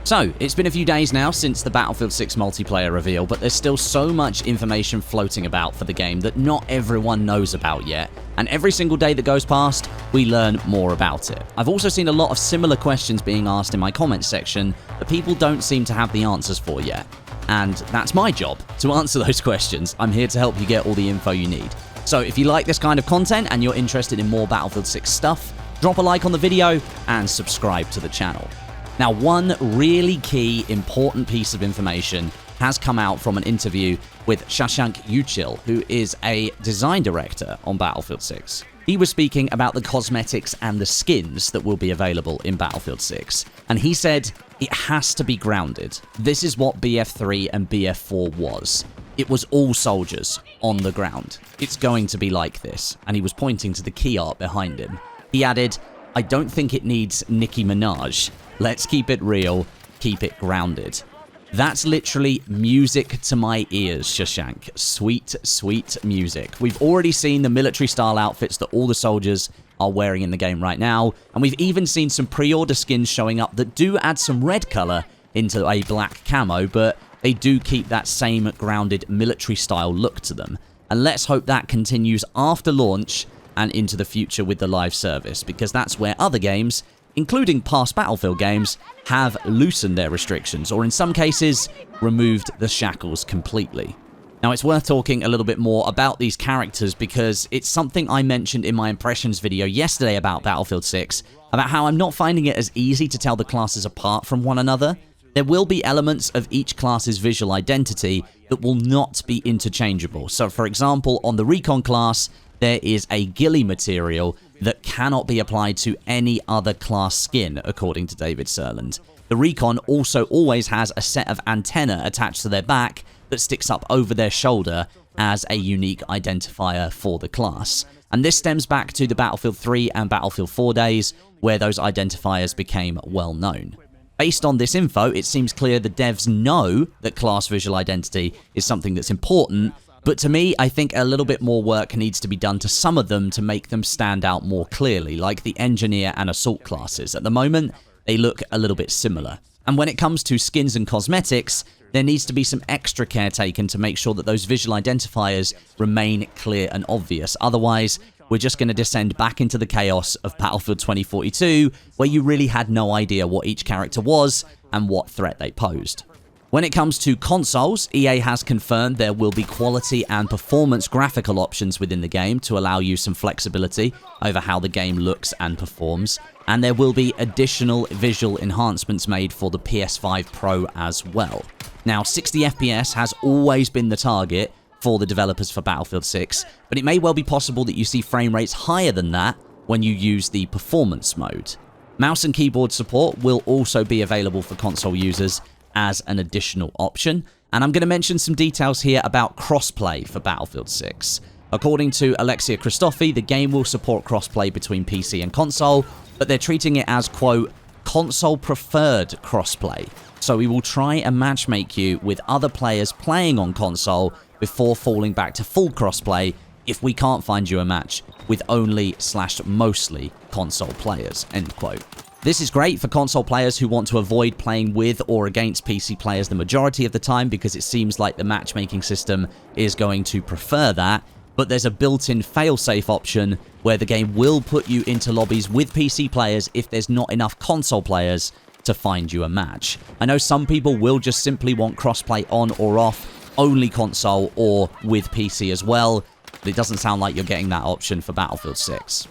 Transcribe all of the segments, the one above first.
So, it's been a few days now since the Battlefield 6 multiplayer reveal, but there's still so much information floating about for the game that not everyone knows about yet, and every single day that goes past, we learn more about it. I've also seen a lot of similar questions being asked in my comments section that people don't seem to have the answers for yet, and that's my job, to answer those questions. I'm here to help you get all the info you need. So if you like this kind of content and you're interested in more Battlefield 6 stuff, drop a like on the video and subscribe to the channel. Now, one really key, important piece of information has come out from an interview with Shashank Uchil, who is a design director on Battlefield 6. He was speaking about the cosmetics and the skins that will be available in Battlefield 6, and he said it has to be grounded. This is what BF3 and BF4 was. It was all soldiers on the ground. It's going to be like this, and he was pointing to the key art behind him. He added, "I don't think it needs Nicki Minaj. Let's keep it real, keep it grounded." That's literally music to my ears, Shashank. Sweet, sweet music. We've already seen the military-style outfits that all the soldiers are wearing in the game right now, and we've even seen some pre-order skins showing up that do add some red color into a black camo, but they do keep that same grounded military-style look to them. And let's hope that continues after launch and into the future with the live service, because that's where other games, including past Battlefield games, have loosened their restrictions, or in some cases, removed the shackles completely. Now, it's worth talking a little bit more about these characters because it's something I mentioned in my impressions video yesterday about Battlefield 6, about how I'm not finding it as easy to tell the classes apart from one another. There will be elements of each class's visual identity that will not be interchangeable. So, for example, on the Recon class, there is a ghillie material that cannot be applied to any other class skin, according to David Serland. The Recon also always has a set of antennae attached to their back that sticks up over their shoulder as a unique identifier for the class. And this stems back to the Battlefield 3 and Battlefield 4 days, where those identifiers became well known. Based on this info, it seems clear the devs know that class visual identity is something that's important, but to me, I think a little bit more work needs to be done to some of them to make them stand out more clearly, like the Engineer and Assault classes. At the moment, they look a little bit similar. And when it comes to skins and cosmetics, there needs to be some extra care taken to make sure that those visual identifiers remain clear and obvious. Otherwise, we're just going to descend back into the chaos of Battlefield 2042, where you really had no idea what each character was and what threat they posed. When it comes to consoles, EA has confirmed there will be quality and performance graphical options within the game to allow you some flexibility over how the game looks and performs, and there will be additional visual enhancements made for the PS5 Pro as well. Now, 60 FPS has always been the target for the developers for Battlefield 6, but it may well be possible that you see frame rates higher than that when you use the performance mode. Mouse and keyboard support will also be available for console users as an additional option, and I'm going to mention some details here about crossplay for Battlefield 6. According to Alexia Christofi, the game will support crossplay between PC and console, but they're treating it as, quote, console-preferred crossplay. So we will try and matchmake you with other players playing on console before falling back to full crossplay if we can't find you a match with only/mostly console players, end quote. This is great for console players who want to avoid playing with or against PC players the majority of the time, because it seems like the matchmaking system is going to prefer that, but there's a built-in failsafe option where the game will put you into lobbies with PC players if there's not enough console players to find you a match. I know some people will just simply want crossplay on or off, only console or with PC as well, but it doesn't sound like you're getting that option for Battlefield 6.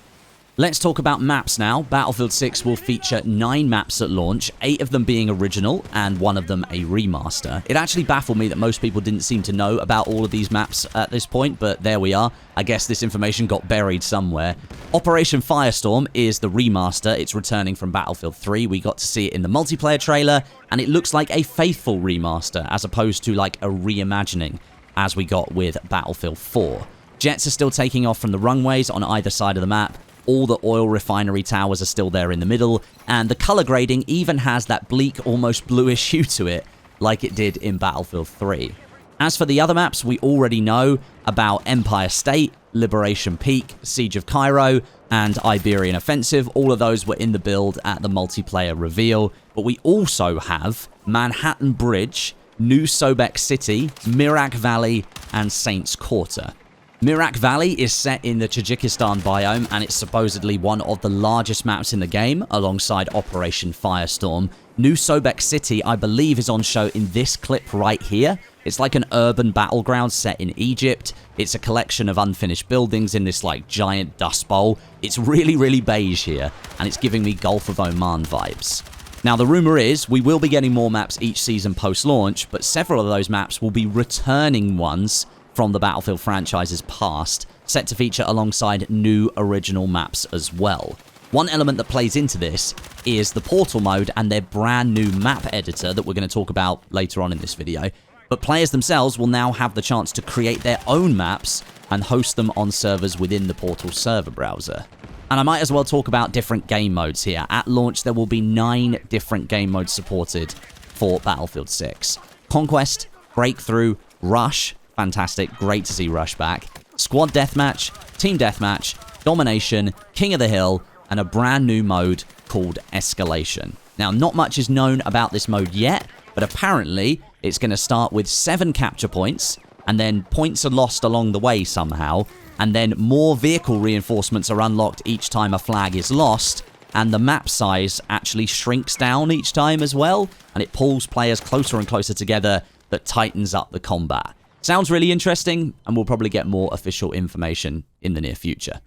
Let's talk about maps now. Battlefield 6 will feature 9 maps at launch, 8 of them being original and 1 of them a remaster. It actually baffled me that most people didn't seem to know about all of these maps at this point, but there we are. I guess this information got buried somewhere. Operation Firestorm is the remaster. It's returning from Battlefield 3. We got to see it in the multiplayer trailer, and it looks like a faithful remaster as opposed to like a reimagining as we got with Battlefield 4. Jets are still taking off from the runways on either side of the map. All the oil refinery towers are still there in the middle, and the color grading even has that bleak, almost bluish hue to it, like it did in Battlefield 3. As for the other maps, we already know about Empire State, Liberation Peak, Siege of Cairo, and Iberian Offensive. All of those were in the build at the multiplayer reveal, but but we also have Manhattan Bridge, New Sobek City, Mirak Valley, and Saints Quarter. Mirak Valley is set in the Tajikistan biome, and it's supposedly one of the largest maps in the game, alongside Operation Firestorm. New Sobek City, I believe, is on show in this clip right here. It's like an urban battleground set in Egypt. It's a collection of unfinished buildings in this like giant dust bowl. It's really, really beige here, and it's giving me Gulf of Oman vibes. Now, the rumor is we will be getting more maps each season post-launch, but several of those maps will be returning ones from the Battlefield franchise's past, set to feature alongside new original maps as well. One element that plays into this is the Portal mode and their brand new map editor that we're going to talk about later on in this video. But players themselves will now have the chance to create their own maps and host them on servers within the Portal server browser. And I might as well talk about different game modes here. At launch, there will be 9 different game modes supported for Battlefield 6. Conquest, Breakthrough, Rush, fantastic, great to see Rush back, Squad Deathmatch, Team Deathmatch, Domination, King of the Hill, and a brand new mode called Escalation. Now, not much is known about this mode yet, but apparently it's going to start with 7 capture points, and then points are lost along the way somehow, and then more vehicle reinforcements are unlocked each time a flag is lost, and the map size actually shrinks down each time as well, and it pulls players closer and closer together that tightens up the combat. Sounds really interesting, and we'll probably get more official information in the near future.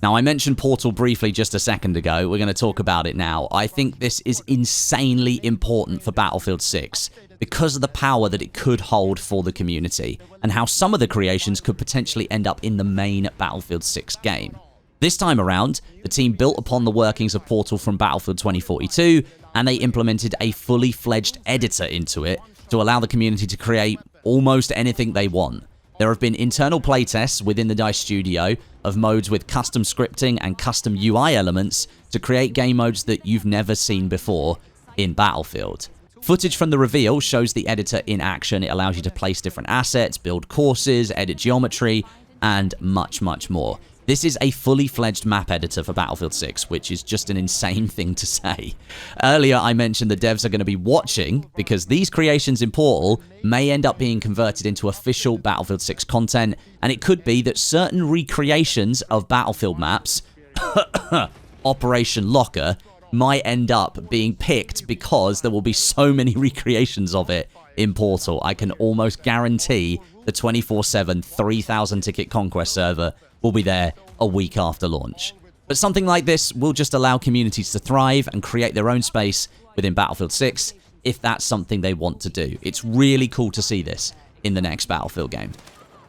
Now, I mentioned Portal briefly just a second ago. We're going to talk about it now. I think this is insanely important for Battlefield 6 because of the power that it could hold for the community, and how some of the creations could potentially end up in the main Battlefield 6 game. This time around, the team built upon the workings of Portal from Battlefield 2042, and they implemented a fully fledged editor into it to allow the community to create almost anything they want. There have been internal playtests within the DICE studio of modes with custom scripting and custom UI elements to create game modes that you've never seen before in Battlefield. Footage from the reveal shows the editor in action. It allows you to place different assets, build courses, edit geometry, and much, much more. This is a fully fledged map editor for Battlefield 6, which is just an insane thing to say. Earlier, I mentioned the devs are going to be watching because these creations in Portal may end up being converted into official Battlefield 6 content, and it could be that certain recreations of Battlefield maps, Operation Locker, might end up being picked because there will be so many recreations of it in Portal. I can almost guarantee the 24/7 3,000 ticket Conquest server will be there a week after launch. But something like this will just allow communities to thrive and create their own space within Battlefield 6 if that's something they want to do. It's really cool to see this in the next Battlefield game.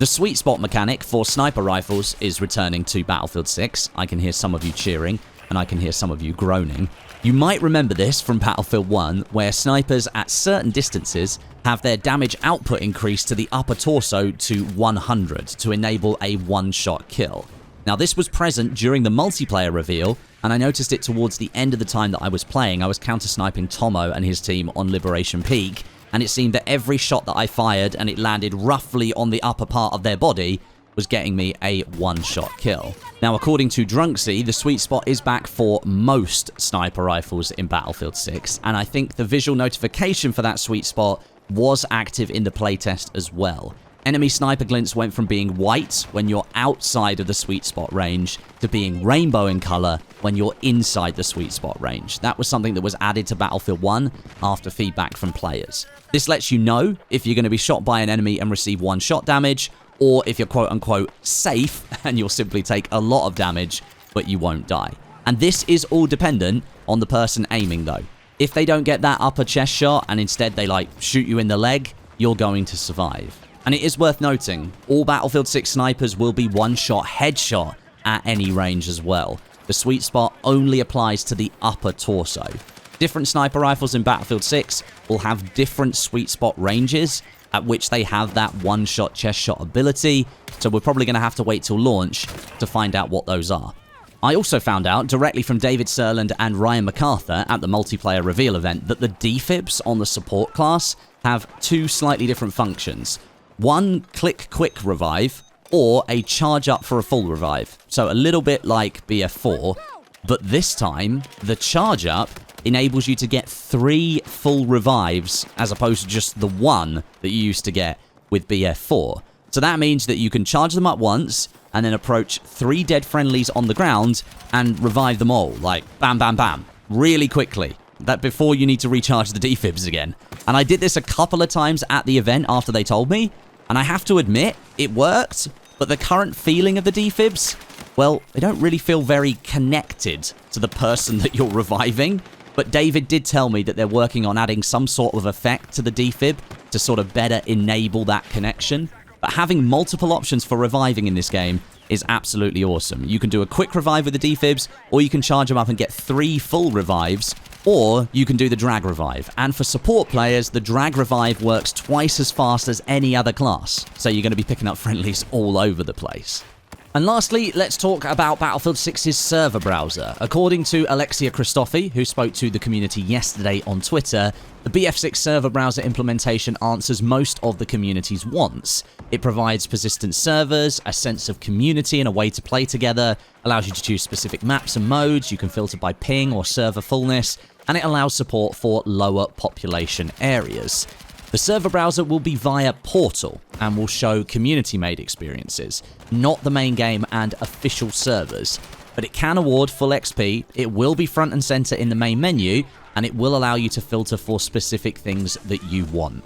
The sweet spot mechanic for sniper rifles is returning to Battlefield 6. I can hear some of you cheering, and I can hear some of you groaning. You might remember this from Battlefield 1, where snipers at certain distances have their damage output increased to the upper torso to 100 to enable a one-shot kill. Now, this was present during the multiplayer reveal, and I noticed it towards the end of the time that I was playing. I was counter-sniping Tomo and his team on Liberation Peak, and it seemed that every shot that I fired and it landed roughly on the upper part of their body was getting me a one-shot kill. Now, according to Drunksy, the sweet spot is back for most sniper rifles in Battlefield 6, and I think the visual notification for that sweet spot was active in the playtest as well. Enemy sniper glints went from being white when you're outside of the sweet spot range to being rainbow in color when you're inside the sweet spot range. That was something that was added to Battlefield 1 after feedback from players. This lets you know if you're going to be shot by an enemy and receive one shot damage, or if you're quote-unquote safe and you'll simply take a lot of damage but you won't die. And this is all dependent on the person aiming though. If they don't get that upper chest shot and instead they shoot you in the leg, you're going to survive. And it is worth noting, all Battlefield 6 snipers will be one-shot headshot at any range as well. The sweet spot only applies to the upper torso. Different sniper rifles in Battlefield 6 will have different sweet spot ranges at which they have that one-shot chest shot ability, so we're probably going to have to wait till launch to find out what those are. I also found out directly from David Serland and Ryan MacArthur at the multiplayer reveal event that the defibs on the support class have two slightly different functions. One, click quick revive, or a charge up for a full revive. So a little bit like BF4, but this time the charge up enables you to get 3 full revives as opposed to just the 1 that you used to get with BF4. So that means that you can charge them up once and then approach 3 dead friendlies on the ground and revive them all, like bam, bam, bam, really quickly. That before you need to recharge the defibs again. And I did this a couple of times at the event after they told me, and I have to admit, it worked, but the current feeling of the defibs, well, they don't really feel very connected to the person that you're reviving. But David did tell me that they're working on adding some sort of effect to the defib to sort of better enable that connection. But having multiple options for reviving in this game is absolutely awesome. You can do a quick revive with the defibs, or you can charge them up and get 3 full revives, or you can do the drag revive. And for support players, the drag revive works twice as fast as any other class, so you're going to be picking up friendlies all over the place. And lastly, let's talk about Battlefield 6's server browser. According to Alexia Christofi, who spoke to the community yesterday on Twitter, the BF6 server browser implementation answers most of the community's wants. It provides persistent servers, a sense of community and a way to play together, allows you to choose specific maps and modes, you can filter by ping or server fullness, and it allows support for lower population areas. The server browser will be via Portal and will show community-made experiences, not the main game and official servers. But it can award full XP, it will be front and center in the main menu, and it will allow you to filter for specific things that you want.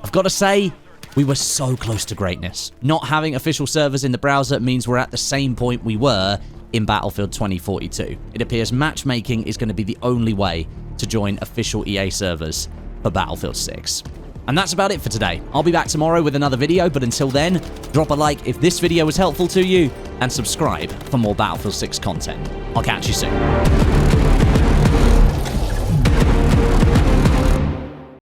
I've got to say, we were so close to greatness. Not having official servers in the browser means we're at the same point we were in Battlefield 2042. It appears matchmaking is going to be the only way to join official EA servers for Battlefield 6. And that's about it for today. I'll be back tomorrow with another video, but until then, drop a like if this video was helpful to you, and subscribe for more Battlefield 6 content. I'll catch you soon.